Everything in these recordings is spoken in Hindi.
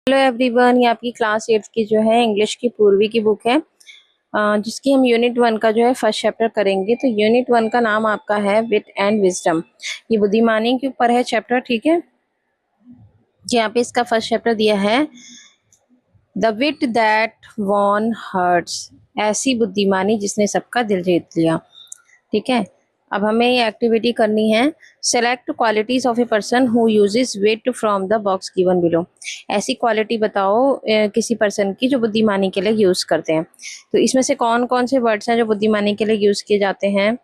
हेलो एवरीवन, ये आपकी क्लास 8 की जो है इंग्लिश की पूर्वी की बुक है, जिसकी हम यूनिट 1 का जो है फर्स्ट चैप्टर करेंगे। तो यूनिट 1 का नाम आपका है विट एंड विजडम। ये बुद्धिमानी के ऊपर है चैप्टर, ठीक है। यहाँ पे इसका फर्स्ट चैप्टर दिया है the wit that won hearts, ऐसी बुद्धिमानी जिसने सबका दिल जीत लिया, ठीक है। अब हमें ये एक्टिविटी करनी है। Select qualities of a person who uses wit from the box given below. ऐसी क्वालिटी बताओ किसी पर्सन की जो बुद्धिमानी के लिए यूज करते हैं। तो इसमें से कौन कौन से वर्ड्स हैं जो बुद्धिमानी के लिए यूज किए जाते हैं।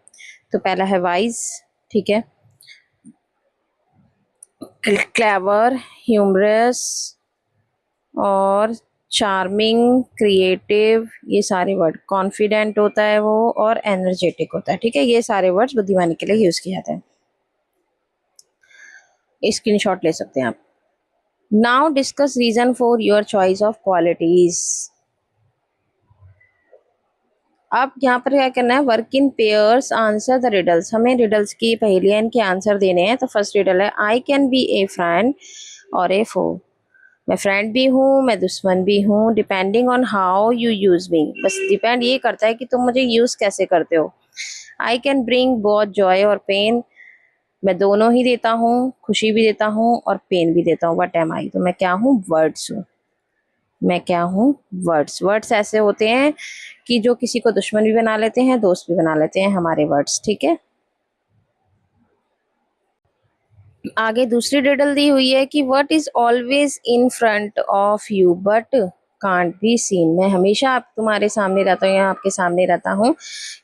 तो पहला है वाइज, ठीक है, क्लेवर, ह्यूमरस और चार्मिंग, क्रिएटिव, ये सारे वर्ड। कॉन्फिडेंट होता है वो, और एनर्जेटिक होता है, ठीक है। ये सारे वर्ड्स बुद्धिमानी के लिए यूज किए जाते हैं। स्क्रीनशॉट ले सकते हैं आप। Now discuss reason for your choice of qualities. अब यहाँ पर क्या करना है, work in pairs, answer the riddles. हमें रिडल्स की पहेलियां, इनके आंसर देने हैं। तो फर्स्ट रिडल है, I can be A friend और ए फो। मैं फ्रेंड भी हूँ, मैं दुश्मन भी हूँ, depending on how you use me. बस डिपेंड ये करता है कि तुम मुझे यूज कैसे करते हो। I can bring both Joy और पेन। मैं दोनों ही देता हूँ, खुशी भी देता हूँ और पेन भी देता हूँ। व्हाट एम आई, तो मैं क्या हूँ, वर्ड्स हूँ। मैं क्या हूँ, वर्ड्स। वर्ड्स ऐसे होते हैं कि जो किसी को दुश्मन भी बना लेते हैं, दोस्त भी बना लेते हैं, हमारे वर्ड्स, ठीक है। आगे दूसरी रिडल दी हुई है कि what is always in front of you but can't be seen. मैं हमेशा आप तुम्हारे सामने रहता हूँ या आपके सामने रहता हूँ,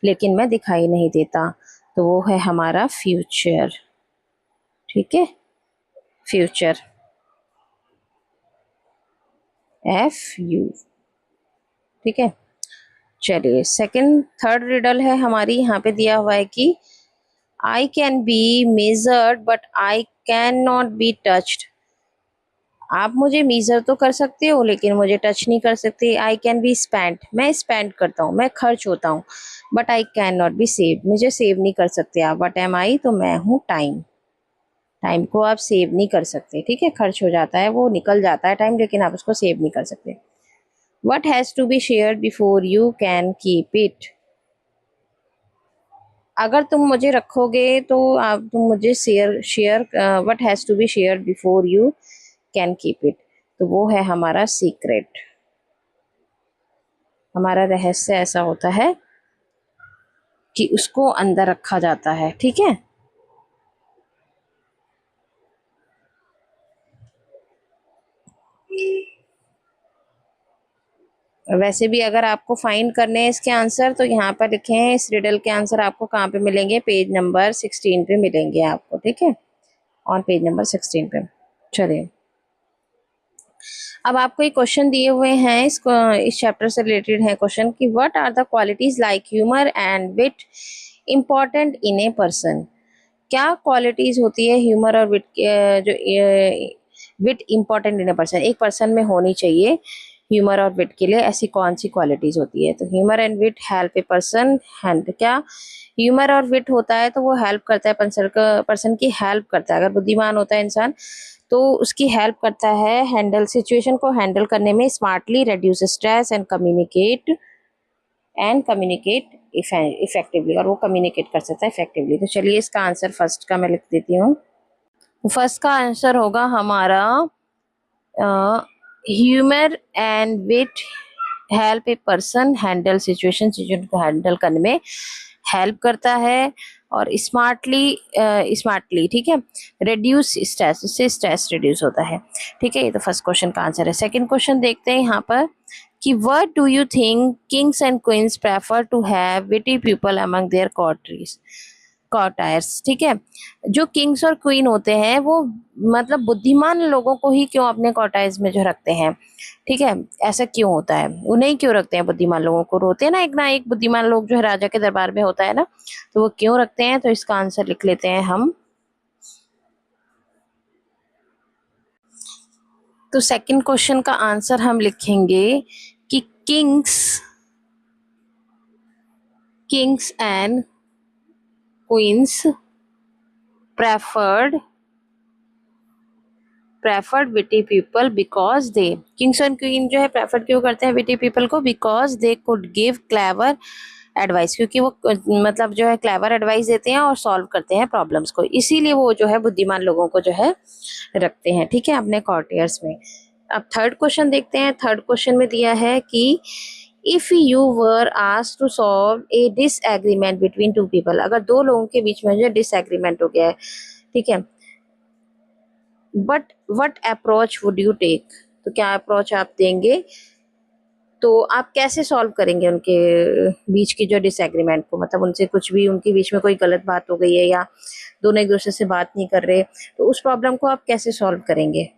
लेकिन मैं दिखाई नहीं देता। तो वो है हमारा फ्यूचर, ठीक है। फ्यूचर, एफ यू, ठीक है। चलिए सेकंड थर्ड रिडल है हमारी। यहाँ पे दिया हुआ है कि I can be measured but I can not be touched. आप मुझे मेजर तो कर सकते हो, लेकिन मुझे टच नहीं कर सकते। आई कैन बी स्पेंट, मैं स्पेंड करता हूँ, मैं खर्च होता हूँ। But I can not be save, मुझे सेव नहीं कर सकते आप। वट एम आई, तो मैं हूँ टाइम। टाइम को आप सेव नहीं कर सकते, ठीक है। खर्च हो जाता है, वो निकल जाता है टाइम, लेकिन आप उसको सेव नहीं कर सकते। What has to be shared before you can keep it. अगर तुम मुझे रखोगे तो आप तुम मुझे share share what has to be share before you can keep it. तो वो है हमारा सीक्रेट। हमारा रहस्य ऐसा होता है कि उसको अंदर रखा जाता है, ठीक है। वैसे भी अगर आपको फाइंड करने हैं इसके आंसर, तो यहाँ पर लिखे हैं। इस रिडल के आंसर आपको कहाँ पे मिलेंगे, पेज नंबर 16 पे मिलेंगे आपको, ठीक है। ऑन पेज नंबर 16 पे। चलिए, अब आपको एक क्वेश्चन दिए हुए हैं, इस चैप्टर से रिलेटेड है क्वेश्चन कि what are the qualities like humour and wit important in a person. क्या क्वालिटीज होती है ह्यूमर और विट, जो wit important in a person, एक पर्सन में होनी चाहिए ह्यूमर और विट के लिए। ऐसी कौन सी क्वालिटीज होती है। तो humour and wit help a person hand. क्या ह्यूमर और विट होता है तो वो हेल्प करता है पर्सन की हेल्प करता है। अगर बुद्धिमान होता है इंसान तो उसकी हेल्प करता है हैंडल सिचुएशन को हैंडल करने में smartly, reduce stress and communicate effectively, और वो कम्युनिकेट कर सकता है इफेक्टिवली। तो चलिए इसका आंसर फर्स्ट का मैं लिख देती हूँ। फर्स्ट का आंसर होगा हमारा humour and wit help a person handle situation को हैंडल करने में हेल्प करता है, और स्मार्टली, ठीक है, रिड्यूस स्ट्रेस, इससे स्ट्रेस रिड्यूस होता है, ठीक है। ये तो फर्स्ट क्वेश्चन का आंसर है। सेकंड क्वेश्चन देखते हैं यहाँ पर कि what do you think kings and queens prefer to have witty people among their courtiers, ठीक है। जो किंग्स और क्वीन होते हैं वो मतलब बुद्धिमान लोगों को ही क्यों अपने कॉर्टायर्स में जो रखते हैं, ठीक है। ऐसा क्यों होता है, उन्हें क्यों रखते हैं बुद्धिमान लोगों को। रोते हैं ना एक बुद्धिमान लोग जो है राजा के दरबार में होता है ना, तो वो क्यों रखते हैं। तो इसका आंसर लिख लेते हैं हम। तो सेकंड क्वेश्चन का आंसर हम लिखेंगे कि Kings and queen's preferred preferred witty people because they, Kings and queen जो है प्रेफर्ड क्यों करते हैं विटी पीपल को? Because they could give clever advice, क्योंकि वो मतलब जो है क्लेवर एडवाइस देते हैं और सॉल्व करते हैं प्रॉब्लम्स को, इसीलिए वो जो है बुद्धिमान लोगों को जो है रखते हैं, ठीक है, अपने कॉर्टियर्स में। अब थर्ड क्वेश्चन देखते हैं। थर्ड क्वेश्चन में दिया है कि if you were asked to solve a disagreement between two people, अगर दो लोगों के बीच में जो डिसएग्रीमेंट हो गया है, ठीक है, but what approach would you take, तो क्या अप्रोच आप देंगे, तो आप कैसे सॉल्व करेंगे उनके बीच की जो डिसएग्रीमेंट को, मतलब उनसे कुछ भी उनके बीच में कोई गलत बात हो गई है या दोनों एक दूसरे से बात नहीं कर रहे, तो उस प्रॉब्लम को आप कैसे सॉल्व करेंगे?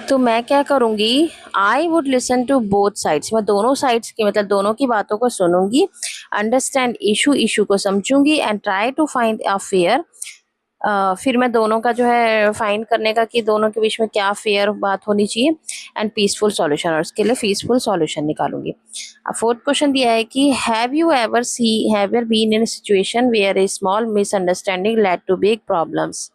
तो मैं क्या करूंगी, I would listen to both sides, मैं दोनों साइड्स की मतलब दोनों की बातों को सुनूंगी, अंडरस्टैंड इशू को समझूंगी and try to find a fair, फिर मैं दोनों का जो है फाइंड करने का कि दोनों के बीच में क्या फेयर बात होनी चाहिए एंड पीसफुल सॉल्यूशन, और उसके लिए पीसफुल सॉल्यूशन निकालूंगी। अब फोर्थ क्वेश्चन दिया है कि have you ever been in situation where a small misunderstanding led to big problems,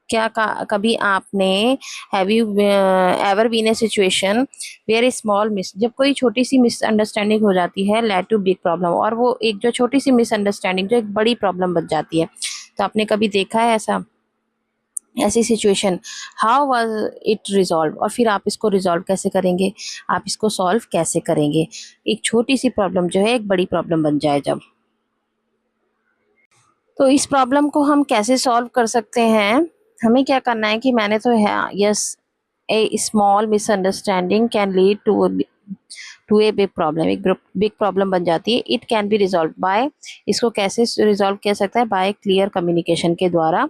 क्या कभी आपने have you ever been a situation where a small miss, जब कोई छोटी सी मिसअंडरस्टैंडिंग हो जाती है लेड टू बिग प्रॉब्लम, और वो एक जो छोटी सी मिसअंडरस्टैंडिंग जो एक बड़ी प्रॉब्लम बन जाती है, तो आपने कभी देखा है ऐसा, ऐसी situation? How was it resolve, और फिर आप इसको रिजॉल्व कैसे करेंगे, आप इसको सॉल्व कैसे करेंगे, एक छोटी सी प्रॉब्लम जो है एक बड़ी प्रॉब्लम बन जाए जब, तो इस प्रॉब्लम को हम कैसे सॉल्व कर सकते हैं? हमें क्या करना है कि मैंने तो है yes, a small misunderstanding can lead to a big problem, एक बिग प्रॉब्लम बन जाती है, it can be resolve by, इसको कैसे रिजॉल्व किया सकता है? बाय क्लियर कम्युनिकेशन के द्वारा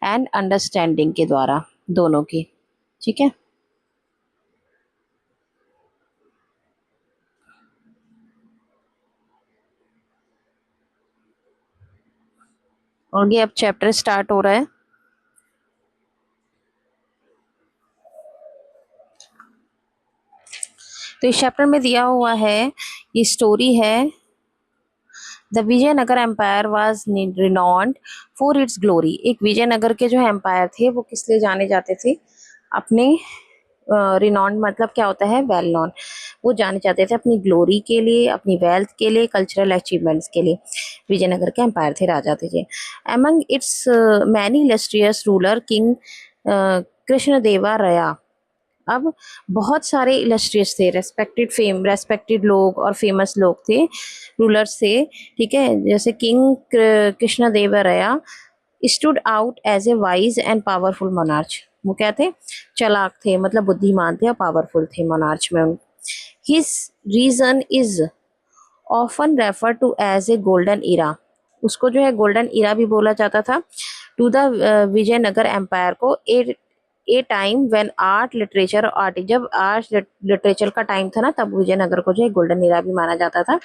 एंड अंडरस्टैंडिंग के द्वारा, दोनों की, ठीक है। और ये अब चैप्टर स्टार्ट हो रहा है। तो इस चैप्टर में दिया हुआ है, ये स्टोरी है, the Vijayanagara empire was renowned for its glory, एक विजयनगर के जो एम्पायर थे वो किस लिए जाने जाते थे? अपने रिनॉन्ड मतलब क्या होता है? वेल नॉन, वो जाने जाते थे अपनी ग्लोरी के लिए, अपनी वेल्थ के लिए, कल्चरल अचीवमेंट्स के लिए, विजयनगर के एम्पायर थे, राजा थे। Among its many illustrious ruler king Krishnadevaraya, अब बहुत सारे इलस्ट्रियस थे, रेस्पेक्टेड लोग और फेमस लोग थे, रूलर्स थे, ठीक है, जैसे king Krishnadevaraya stood out as a wise and powerful monarch, वो क्या थे? चालाक थे, मतलब बुद्धिमान थे और पावरफुल थे मोनार्च में। His reign is often refer to as a golden era, उसको जो है गोल्डन इरा भी बोला जाता था, टू द विजयनगर एम्पायर को, ए time when art literature art, जब आर्ट लिटरेचर का टाइम था ना, तब विजयनगर को जो है गोल्डन इरा भी माना जाता था,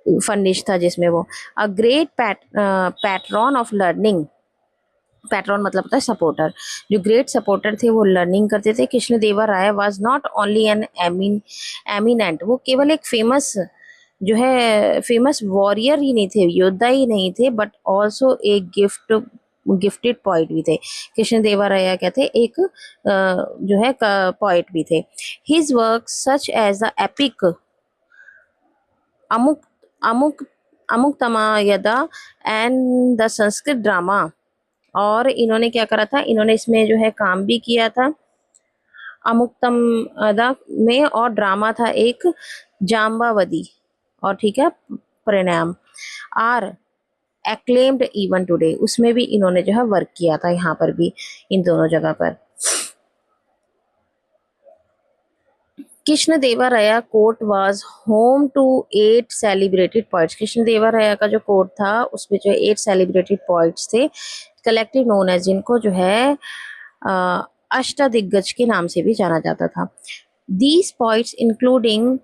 फर्निश था जिसमें वो। A great patron of learning, patron मतलब होता है सपोर्टर, जो ग्रेट सपोर्टर थे वो लर्निंग करते थे। Krishnadevaraya was not only an eminent, वो केवल एक फेमस जो है फेमस वॉरियर ही नहीं थे, योद्धा ही नहीं थे, बट ऑल्सो एक गिफ्टेड पॉइट भी थे। कृष्णदेवराया क्या थे? एक जो है पॉइट भी थे। His work such as the epic अमुक अमुक Amuktamalyada and the Sanskrit drama, और इन्होंने क्या करा था? इन्होंने इसमें जो है काम भी किया था अमुक्तम अदा में, और ड्रामा था एक जाम्बावदी, और ठीक है परिणाम आर एक्लेम्ड इवन टुडे, उसमें भी इन्होंने जो है वर्क किया था, यहाँ पर भी इन दोनों जगह पर। Krishnadevaraya court was home to 8 celebrated poets, Krishnadevaraya का जो कोर्ट था उसमें जो 8 सेलिब्रेटेड पोइट्स थे, कलेक्टिव नोन एज, जिनको जो है अष्टदिग्गज के नाम से भी जाना जाता था। These poets including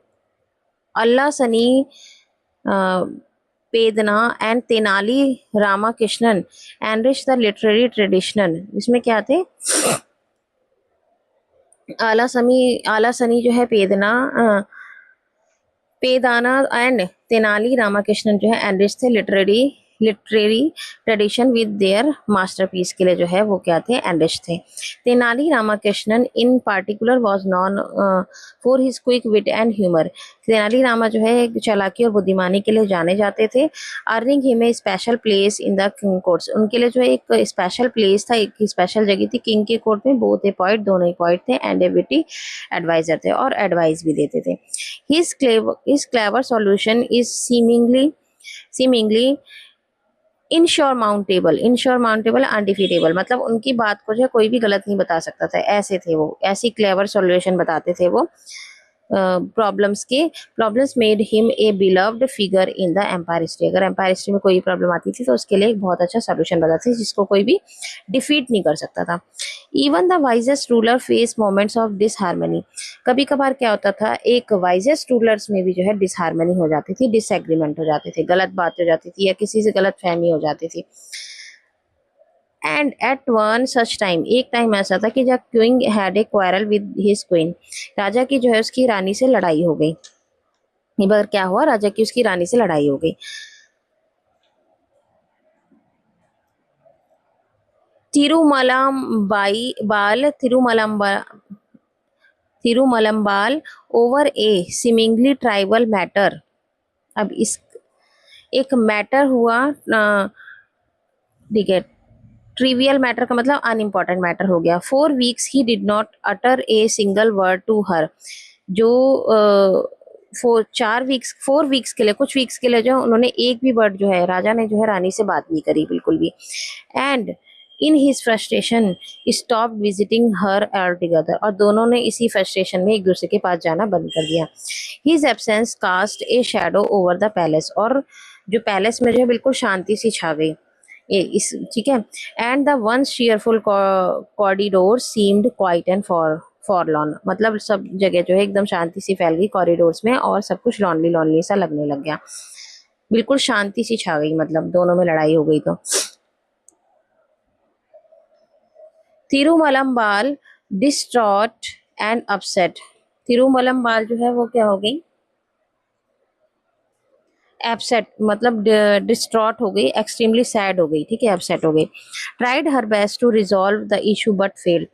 Allasani Peddana and Tenali Ramakrishnan enrich the literary traditional, इसमें क्या थे? आला सनी जो है पेदाना एंड तेनाली रामाकृष्णन जो है एनरिच थे literary literary tradition with their masterpiece के लिए जो है वो क्या थे, एंडिश थे। Tenali Ramakrishnan in particular was known for his quick wit and humour. Tenali Rama जो है चालाकी और बुद्धिमानी के लिए जाने जाते थे। Earning him a special place in the king courts, उनके लिए जो है एक स्पेशल प्लेस था, एक स्पेशल जगह थी किंग के कोर्ट में। बोथ ए पॉइंट, दोनों ही पॉइंट थे, एंड ए विटी एडवाइजर थे, और एडवाइस भी देते थे। His clever solution is seemingly insurmountable undefeatable, मतलब उनकी बात को जो है कोई भी गलत नहीं बता सकता था, ऐसे थे वो, ऐसी क्लेवर सॉल्यूशन बताते थे वो problems made him a beloved figure in the empire history. अगर एम्पायर हिस्ट्री में कोई प्रॉब्लम आती थी तो उसके लिए एक बहुत अच्छा सोल्यूशन बताते थे जिसको कोई भी डिफीट नहीं कर सकता था। Even the wisest ruler face moments of disharmony, कभी कभार क्या होता था, एक वाइजेस्ट रूलर्स में भी जो है डिसहार्मनी हो जाती थी, डिसएग्रीमेंट हो जाते थे, गलत बात हो जाती थी या किसी से गलत फहमी हो जाती थी। And at one such time, एक टाइम ऐसा था कि जब queen had a quarrel with his queen, राजा की जो है उसकी रानी से लड़ाई हो गई। एक बार क्या हुआ, राजा की उसकी रानी से लड़ाई हो गई। तिरुमलम्बाल ओवर ए सीमिंगली ट्राइबल मैटर। अब इस एक मैटर हुआ, ठीक है, ट्रिवियल मैटर का मतलब अनइम्पॉर्टेंट मैटर हो गया। 4 weeks he did not utter a single word to her, जो 4 वीक्स के लिए, कुछ वीक्स के लिए जो उन्होंने एक भी वर्ड जो है, राजा ने जो है रानी से बात नहीं करी बिल्कुल भी। And in his frustration stop visiting her all together, और दोनों ने इसी फ्रस्ट्रेशन में एक दूसरे के पास जाना बंद कर दिया। His absence cast a shadow over the palace, और जो पैलेस में जो है बिल्कुल शांति सी छा गई। इस ठीक है। And the once cheerful corridor seemed quiet and forlorn, मतलब सब जगह जो है एकदम शांति सी फैल गई कॉरिडोर्स में, और सब कुछ लॉनली लॉनली सा लगने लग गया, बिल्कुल शांति सी छा गई, मतलब दोनों में लड़ाई हो गई तो। तिरुमलम्बाल डिस्ट्रॉट एंड अपसेट, तिरुमलम्बाल जो है वो क्या हो गई, अपसेट, मतलब डिस्ट्रॉट हो गई, एक्सट्रीमली सैड हो गई, ठीक है, अपसेट हो गई। Tried her best to resolve the issue but failed,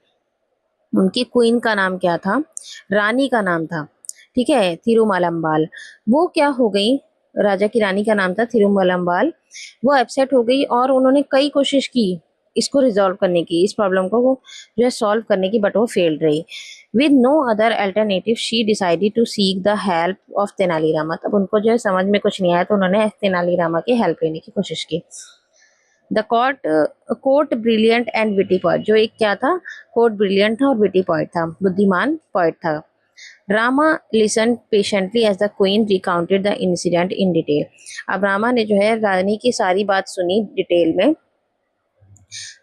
उनकी क्वीन का नाम क्या था, रानी का नाम था, ठीक है, तिरुमलम्बाल। वो क्या हो गई, राजा की रानी का नाम था तिरुमलम्बाल, वो अपसेट हो गई और उन्होंने कई कोशिश की इसको रिजॉल्व करने की, इस प्रॉब्लम को वो जो है सॉल्व करने की, बट वो फेल्ड रही। With no other alternative she decided to seek the help of Tenali Rama, तब उनको जो है समझ में कुछ नहीं आया तो उन्होंने तेनालीरामा की हेल्प लेने की कोशिश की। The court brilliant and witty point, जो एक क्या था, कोर्ट ब्रिलियंट था और विटी पॉइंट था, बुद्धिमान पॉइंट था। Rama listen patiently as the queen recounted the incident in detail, अब रामा ने जो है रानी की सारी बात सुनी डिटेल में।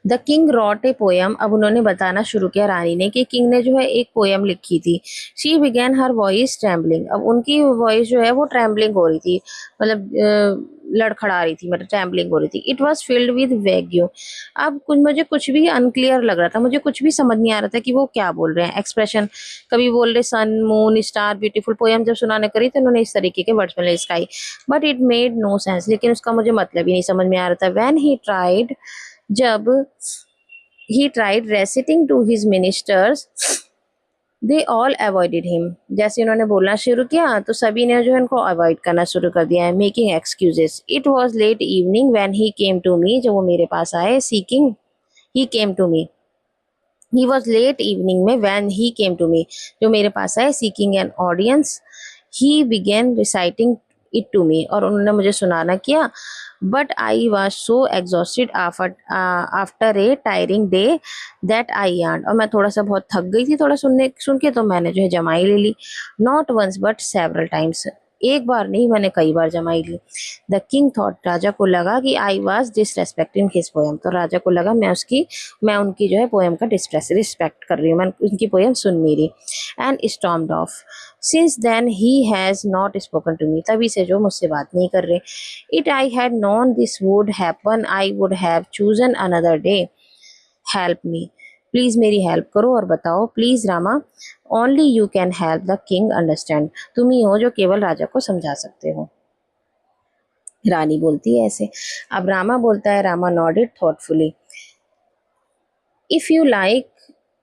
The king wrote a poem, अब उन्होंने बताना शुरू किया रानी ने कि किंग ने जो है एक पोयम लिखी थी। She began her voice trembling, अब उनकी वॉइस जो है वो ट्रैम्बलिंग हो रही थी, मतलब लड़खड़ा रही थी, मतलब ट्रैम्बलिंग हो रही थी। It was filled with wagyu, अब मुझे कुछ भी अनक्लियर लग रहा था, मुझे कुछ भी समझ नहीं आ रहा था कि वो क्या बोल रहे हैं। एक्सप्रेशन, कभी बोल रहे सन, मून, स्टार, ब्यूटीफुल, पोयम जब सुनाने करी तो उन्होंने इस तरीके के वर्ड्स में sky, but it made no sense, लेकिन उसका मुझे मतलब ही नहीं समझ में आ रहा था। व्हेन ही ट्राइड, जब he tried reciting to his ministers, they all avoided him, जैसे उन्होंने बोलना शुरू किया तो सभी ने जो है उनको अवॉइड करना शुरू कर दिया है, making excuses. It was late evening when he came to me, जब वो मेरे पास आए, seeking, he came to me, he was late evening में when he came to me, जो मेरे पास आए, seeking an audience, he began reciting it to me, और उन्होंने मुझे सुनाना किया। But I was so exhausted after a tiring day that I yawn, और मैं थोड़ा सा बहुत थक गई थी थोड़ा सुन के, तो मैंने जो है जमाई ले ली। Not once but several times, एक बार नहीं मैंने कई बार जमाई ली। द किंग थॉट, राजा को लगा कि I was disrespecting his poem, तो राजा को लगा मैं उनकी जो है पोएम का रिस्पेक्ट कर रही हूँ, मैं उनकी पोएम सुन नहीं रही। And stormed off, since then he has not spoken to me, तभी से जो मुझसे बात नहीं कर रहे। It I had known this would happen I would have chosen another day, help me, please मेरी हेल्प करो और बताओ, please Rama, only you can help the king understand, तुम ही हो जो केवल राजा को समझा सकते हो। रानी बोलती है ऐसे। अब रामा बोलता है, Rama nodded thoughtfully, if you like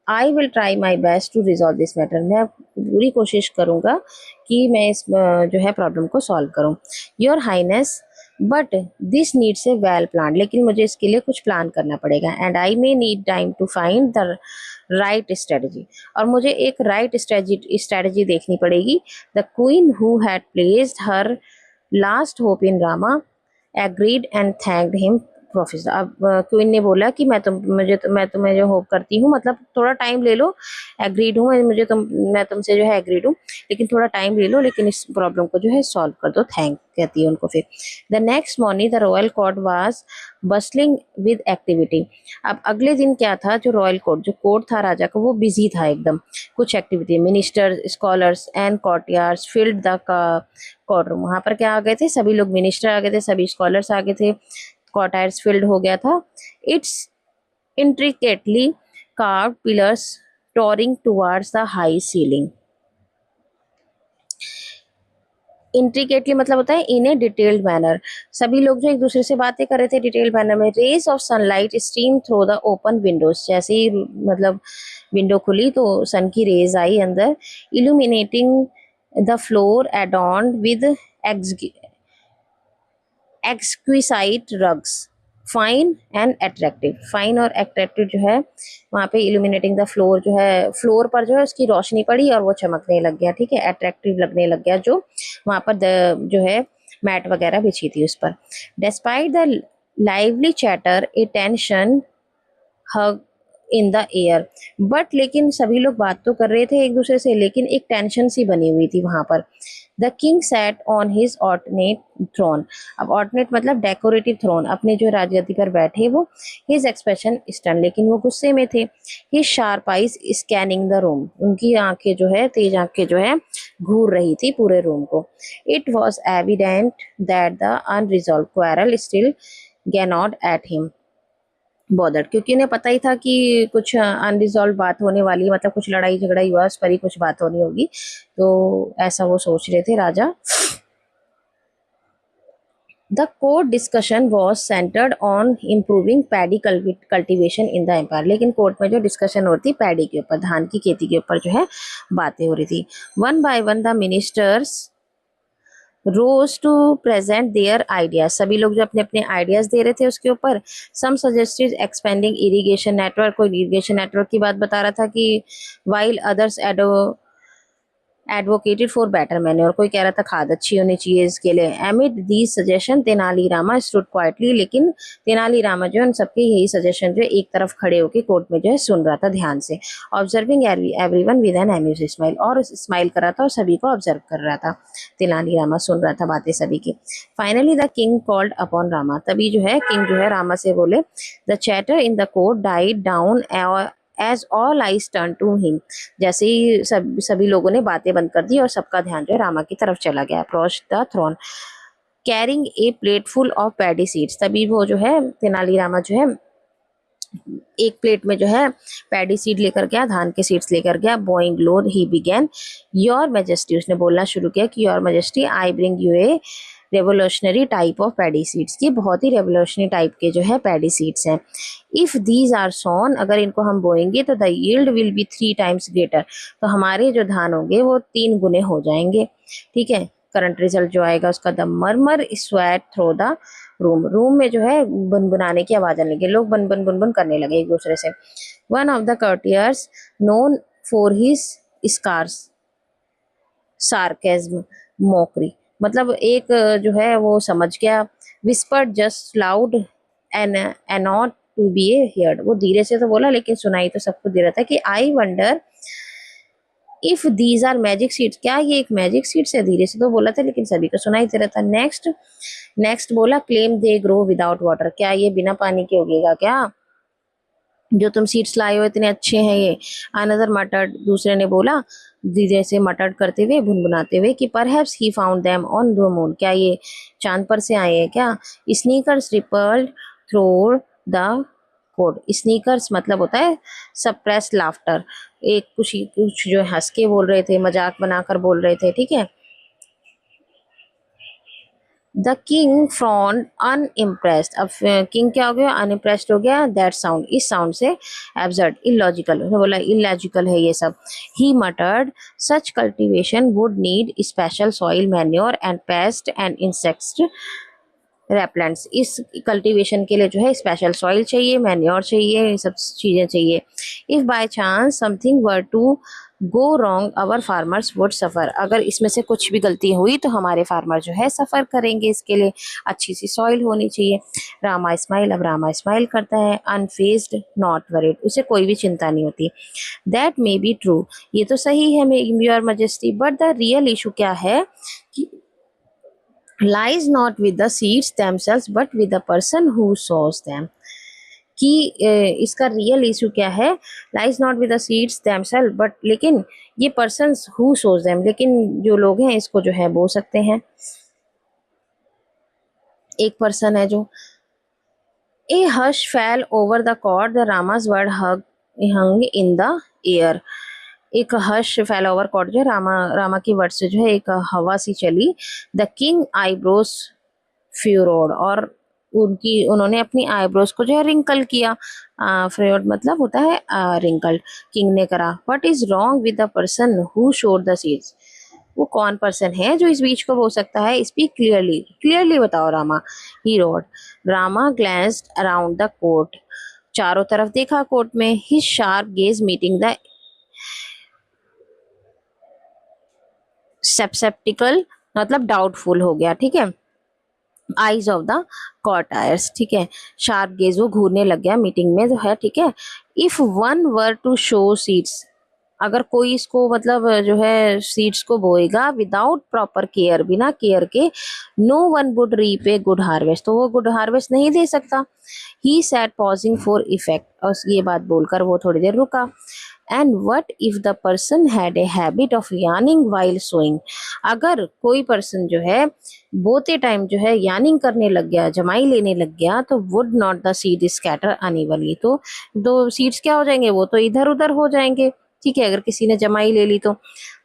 I will try my best to resolve this matter, मैं पूरी कोशिश करूँगा कि मैं इस जो है प्रॉब्लम को सॉल्व करूँ। Your highness but this needs a well plan, लेकिन मुझे इसके लिए कुछ प्लान करना पड़ेगा। And I may need time to find the right strategy, और मुझे एक राइट स्ट्रेटजी देखनी पड़ेगी। The queen who had placed her last hope in Rama agreed and thanked him professor. अब क्वीन ने बोला कि मैं तुम्हें जो होप करती हूँ, मतलब थोड़ा टाइम ले लो, एग्रीड हूँ मैं तुमसे जो है एग्रीड हूँ, लेकिन थोड़ा टाइम ले लो, लेकिन इस प्रॉब्लम को जो है सॉल्व कर दो, थैंक कहती है उनको। फिर the next morning the royal court was bustling with activity. अब अगले दिन क्या था, जो रॉयल कोर्ट, जो कोर्ट था राजा का, वो बिजी था एकदम, कुछ activity, minister, scholars and courtiers filled the court room. वहाँ पर क्या आ गए थे, सभी लोग, मिनिस्टर आ गए थे, सभी स्कॉलर्स आ गए थे, कॉटायर्स फिल्ड हो गया था। It's intricately carved pillars towering towards the high ceiling। Intricately मतलब होता है इन ए डिटेल्ड मैनर, सभी लोग जो एक दूसरे से बातें कर रहे थे डिटेल्ड मैनर में। Rays of sunlight stream through the open windows, जैसे ही मतलब विंडो खुली तो सन की रेज आई अंदर, illuminating the floor adorned with exquisite rugs, fine and attractive. Fine और अट्रैक्टिव जो है वहाँ पे इल्यूमिनेटिंग द फ्लोर, जो है फ्लोर पर जो है उसकी रोशनी पड़ी और वो चमकने लग गया, ठीक है, अट्रैक्टिव लगने लग गया, जो वहाँ पर जो है मैट वगैरह बिछी थी उस पर। Despite the lively chatter A tension hug in the air, but लेकिन सभी लोग बात तो कर रहे थे एक दूसरे से, लेकिन एक टेंशन सी बनी हुई थी वहां पर। The king sat on his ordinate throne. अब ऑर्डिनेट मतलब डेकोरेटिव थ्रोन, अपने जो राजगद्दी पर बैठे वो। हिज एक्सप्रेशन स्टन, लेकिन वो गुस्से में थे। His sharp eyes scanning the room, उनकी आंखें जो है, तेज आंखें जो है घूर रही थी पूरे रूम को। It was evident that the unresolved quarrel still gnawed at him bothered, क्योंकि उन्हें पता ही था कि कुछ अनरिजॉल्व बात होने वाली है, मतलब कुछ लड़ाई झगड़ा हुआ, उस पर ही कुछ बात होनी होगी, तो ऐसा वो सोच रहे थे राजा। The court discussion was centred on improving paddy cultivation in the empire, लेकिन कोर्ट में जो डिस्कशन हो रही थी पैडी के ऊपर, धान की खेती के ऊपर जो है बातें हो रही थी। One by one the ministers rose to present their ideas, सभी लोग जो अपने अपने आइडियाज दे रहे थे उसके ऊपर। सम सजेस्टेड एक्सपेंडिंग इरिगेशन नेटवर्क, कोई इरिगेशन नेटवर्क की बात बता रहा था कि while others advocated for better manure, कोई कह रहा था खाद अच्छी होनी चाहिए इसके लिए। एमिड दी सजेशन तेनालीरामा स्टूड क्वाइटली, लेकिन तेनालीरामा जो है उन सबके यही सजेशन जो एक तरफ खड़े होकर कोर्ट में जो है सुन रहा था ध्यान से। Observing everyone with an amuse smile, और स्माइल कर रहा था और सभी को ऑब्जर्व कर रहा था। तेनालीरामा सुन रहा था बातें सभी की। Finally the king called upon Rama, तभी जो है किंग जो है रामा से बोले। The chatter in the court died down as all eyes turn to him, जैसे ही सभी लोगों ने बातें बंद कर दी और सबका ध्यान जो है रामा की तरफ चला गया। Approach the throne carrying a plate full of paddy seeds, तभी वो जो है तेनालीरामा जो है एक प्लेट में जो है पैडी सीड लेकर गया, धान के सीड्स लेकर गया। Boeing low he begin, your majesty, उसने बोलना शुरू किया कि your majesty I bring U A revolutionary type of paddy seeds, की बहुत ही रेवोल्यूशनरी टाइप के जो है पैडी सीड्स हैं। इफ दीज आर सोन, अगर इनको हम बोएंगे तो the yield will be 3 times greater, तो हमारे जो धान होंगे वो 3 गुने हो जाएंगे, ठीक है। करंट रिजल्ट जो आएगा उसका, the murmur swept through the room, room में जो है बुनबुनाने की आवाज आने लगी, लोग बन बन बुन बुन करने लगे एक दूसरे से। One of the courtiers known for his scarce sarcasm mockery, मतलब एक जो है वो समझ गया। Whispered just loud and not to be heard, वो धीरे से तो बोला लेकिन सुनाई तो सबको दे रहा था कि I wonder if these are magic seeds, क्या ये एक मैजिक सीड्स है, धीरे से तो बोला था लेकिन सभी को सुनाई दे रहा था। नेक्स्ट बोला claim they grow without water, क्या ये बिना पानी के उगेगा क्या, जो तुम सीड्स लाए हो इतने अच्छे हैं ये। अनदर मटर्ड, दूसरे ने बोला धीरे से मटर्ड करते हुए भुनभुनाते हुए कि perhaps he found them on the moon, क्या ये चांद पर से आए हैं क्या। Sneakers rippled through the code, sneakers मतलब होता है सप्रेस लाफ्टर, एक कुछ जो हंस के बोल रहे थे, मजाक बनाकर बोल रहे थे, ठीक है। The king frowned unimpressed. अब किंग क्या हो गया, अनइम्प्रेस्ड हो गया। दैट साउंड, इस साउंड से। एब्सर्ड, इलॉजिकल, उन्होंने बोला इलॉजिकल है ये सब। He muttered such cultivation would need special soil, manure and pest and insects repellents. इस कल्टीवेशन के लिए जो है स्पेशल सॉइल चाहिए, मैन्योर चाहिए, ये सब चीज़ें चाहिए। If by chance something were to go wrong our farmers would suffer. अगर इसमें से कुछ भी गलती हुई तो हमारे फार्मर जो है सफ़र करेंगे। इसके लिए अच्छी सी सॉइल होनी चाहिए। रामा स्माइल, अब रामा स्माइल करता है। अनफेज्ड नॉट वरीड, उसे कोई भी चिंता नहीं होती। दैट मे बी ट्रू, ये तो सही है your majesty, but the real issue क्या है कि lies not with the seeds themselves but with the person who sows them। कि इसका रियल इशू क्या है, lies not with the seeds themselves but, लेकिन ये पर्सन्स हु सोज देम, लेकिन जो लोग हैं इसको जो है बो सकते हैं। एक पर्सन है जो। A hush fell over the court the Rama's word hung in the air. एक हर्ष फैला ओवर कॉट जो है, रामा की वर्ड से जो है एक हवा सी चली। द किंग आईब्रोज फ्यूरोड, और उन्होंने अपनी आईब्रोज को जो है रिंकल किया। फ्यूरोड मतलब होता है रिंकल्ड। किंग ने करा। What is wrong with the person who showed the seeds. वो कौन पर्सन है जो इस बीज को बो सकता है, स्पीक क्लियरली, क्लियरली बताओ Rama. He rose. Rama glanced around the court, चारों तरफ देखा कोर्ट में। His sharp gaze meeting the sceptical, मतलब डाउटफुल हो गया, ठीक है। आईज ऑफ द कॉर्टायर्स, ठीक है। शार्प गेज, वो घूरने लग गया मीटिंग में जो है, ठीक है। If one were to sow seeds, अगर कोई इसको मतलब जो है सीड्स को बोएगा विदाउट प्रॉपर केयर, बिना केयर के, no one would reap a good harvest, तो वो गुड हार्वेस्ट नहीं दे सकता। He said pausing for effect, और ये बात बोलकर वो थोड़ी देर रुका। And what if the person had a habit of yawning while sowing, अगर कोई पर्सन जो है बोते टाइम जो है यार्निंग करने लग गया, जमाई लेने लग गया, तो would not the seed scatter unevenly, तो दो सीड्स क्या हो जाएंगे, वो तो इधर उधर हो जाएंगे, ठीक है, अगर किसी ने जमाई ले ली तो।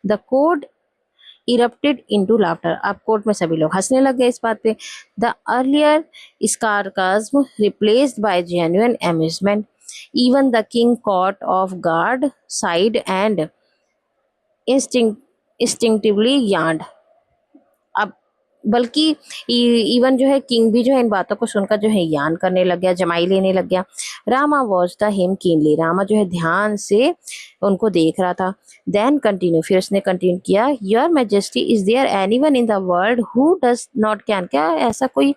The court erupted into laughter, अब कोर्ट में सभी लोग हंसने लग गए इस बात पे। The earlier sarcasm replaced by genuine amusement. Even the king caught off guard side and instinctively yawned. अब बल्कि इवन जो है किंग भी जो है इन बातों को सुनकर जो है यान करने लग गया, जमाई लेने लग गया। Rama watch the him keenly, Rama जो है ध्यान से उनको देख रहा था। देन कंटिन्यू, फिर उसने कंटिन्यू किया। Your majesty, is there anyone in the world who does not can, क्या ऐसा कोई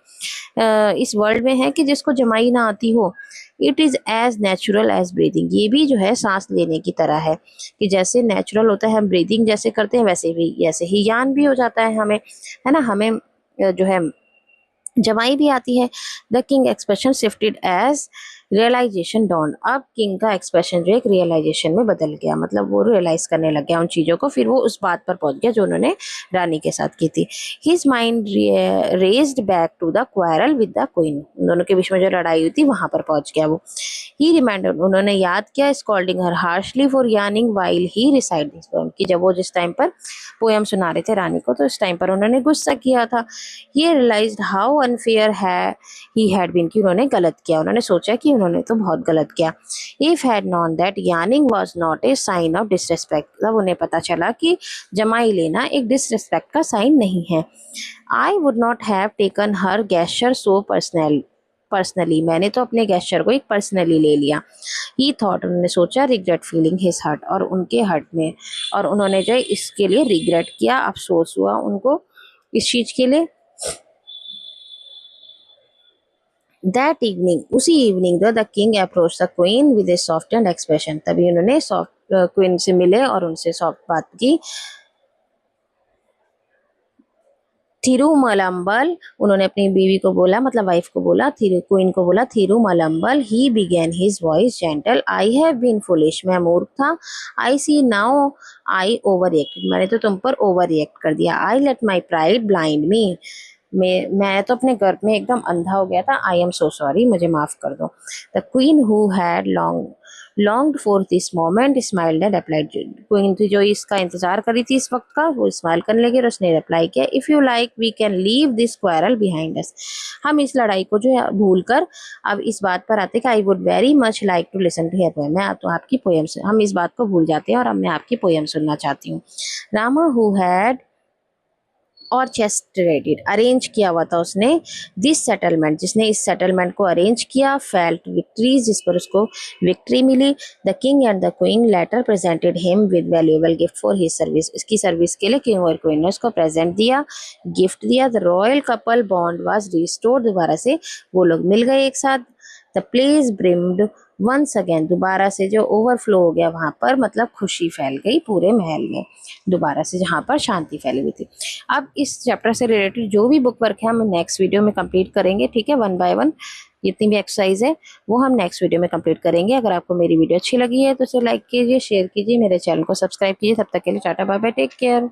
इस वर्ल्ड में है कि जिसको जमाई ना आती हो। It is as natural as breathing, ये भी जो है सांस लेने की तरह है, कि जैसे नेचुरल होता है हम ब्रीदिंग जैसे करते हैं, वैसे भी ऐसे ही यान भी हो जाता है हमें, है ना, हमें जो है जमाई भी आती है। The king expression shifted as realization dawn, अब किंग का एक्सप्रेशन जो एक रियलाइजेशन में बदल गया, मतलब वो रियलाइज करने लग गया उन चीज़ों को, फिर वो उस बात पर पहुंच गया जो उन्होंने रानी के साथ की थी। His mind raised back to the quarrel with the queen, दोनों के बीच में जो लड़ाई हुई थी वहां पर पहुंच गया वो। ही रिमाइंडेड, उन्होंने याद किया, scolding her harshly for yawning while he recited this poem, कि जब वो जिस टाइम पर पोएम सुना रहे थे रानी को तो इस टाइम पर उन्होंने गुस्सा किया था। ये रियलाइज्ड हाउ अनफेयर है ही हैड बीन, कि उन्होंने गलत किया, उन्होंने सोचा कि उन्होंने तो बहुत गलत किया। If had known that yawning was not a sign of disrespect, तब उन्हें पता चला कि जमाई लेना एक डिसरिस्पेक्ट का साइन नहीं है। I would not have taken her gesture so personally, मैंने तो अपने गेस्चर को एक पर्सनली ले लिया। ही थॉट, उन्होंने सोचा, रिग्रेट फीलिंग हिज हर्ट, और उनके हर्ट में, और उन्होंने जो इसके लिए रिग्रेट किया, अफसोस हुआ उनको इस चीज के लिए। दैट इवनिंग, उसी evening the king approach the queen with A soft and expression, तभी उन्होंने सॉफ्ट क्वीन से मिले और उनसे सॉफ्ट बात की। थिरुमलम्बल, उन्होंने अपनी बीवी को बोला, मतलब वाइफ को बोला, क्वीन को बोला, Thirumalambal. He began his voice gentle, I have been foolish, मैं मूर्ख था। I see now I overreacted, मैंने तो तुम पर ओवर रिएक्ट कर दिया। I let my pride blind me, मैं तो अपने गर्भ में एकदम अंधा हो गया था। आई एम सो सॉरी, मुझे माफ कर दो। The queen who had long longed for this moment, smiled and replied. Queen जो इसका इंतजार करी थी इस वक्त का, वो स्माइल करने लगी और उसने रिप्लाई किया, if you like we can leave this quarrel behind us. हम इस लड़ाई को जो है भूल कर अब इस बात पर आते कि I would very much like to listen to here poem, मैं तो आपकी पोएम, हम इस बात को भूल जाते हैं और अब मैं आपकी पोएम सुनना चाहती हूँ। रामा हु हैड और चेस्टेड अरेंज किया हुआ था उसने, दिस सेटलमेंट जिसने इस सेटलमेंट को अरेंज किया, फेल्ट विक्ट्रीज जिस पर उसको विक्ट्री मिली। The king and the queen later presented him with valuable gift for his service, इसकी सर्विस के लिए किंग और क्वीन ने उसको प्रेजेंट दिया, गिफ्ट दिया। The royal couple bond was restored, दोबारा से वो लोग मिल गए एक साथ। The place brimmed once again, दोबारा से जो ओवरफ्लो हो गया वहां पर, मतलब खुशी फैल गई पूरे महल में दोबारा से, जहां पर शांति फैली हुई थी। अब इस चैप्टर से रिलेटेड जो भी बुक वर्क है हम नेक्स्ट वीडियो में कंप्लीट करेंगे, ठीक है, वन बाय वन जितनी भी एक्सरसाइज है वो हम नेक्स्ट वीडियो में कंप्लीट करेंगे। अगर आपको मेरी वीडियो अच्छी लगी है तो इसे लाइक कीजिए, शेयर कीजिए, मेरे चैनल को सब्सक्राइब कीजिए। तब तक के लिए tata bye bye, take care.